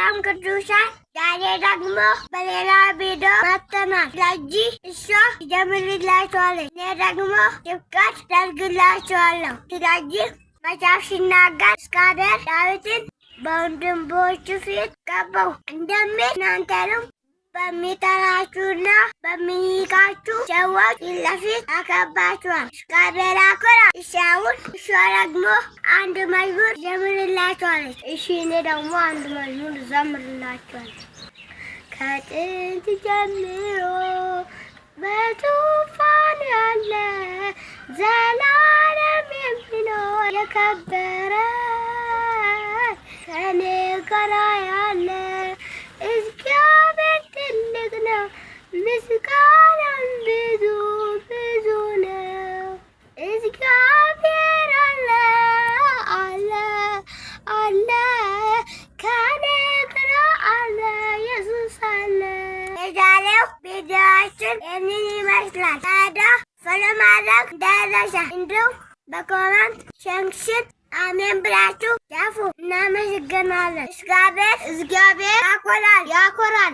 ሰላም ቅዱሳን ዛሬ ደግሞ በሌላ ቪዲዮ መጥተናል። ስለዚህ እሷ ትጀምርላችኋለች፣ እኔ ደግሞ ስብከት አደርግላችኋለሁ። ስለዚህ መጽሐፍ ሲናገር እስካደር ዳዊትን በወንድሞቹ ፊት ገባው እንደሚል እናንተንም በሚጠራችሁና በሚንቃችሁ ሰዎች ፊት ለፊት ያከብራችኋል። እግዚአብሔር ያክብራል እሷውን። እሷ ደግሞ አንድ መዝሙር ዘምርላችኋለች። እሺ እኔ ደግሞ አንድ መዝሙር ዘምርላችኋለሁ። ከጥንት ጀምሮ በዙፋን ያለ ዘላለም የሚኖር የከበረ ከኔ ጋር ያለ እግዚአብሔር ትልቅ ነው፣ ምስጋናም ብዙ ብዙ ነው። እግዚአብሔር አለ አለ አለ ከኔ ጋር አለ፣ ኢየሱስ አለ። የዛሬው ቪዲዮአችን ይህንን ይመስላል። ታዲያ ፎሎ ማድረግ እንዳይረሳ፣ እንዲሁም በኮመንት ሸንክሽን አሜን ብላችሁ ጻፉ። እናመሰግናለን። እግዚአብሔር ያኮራል።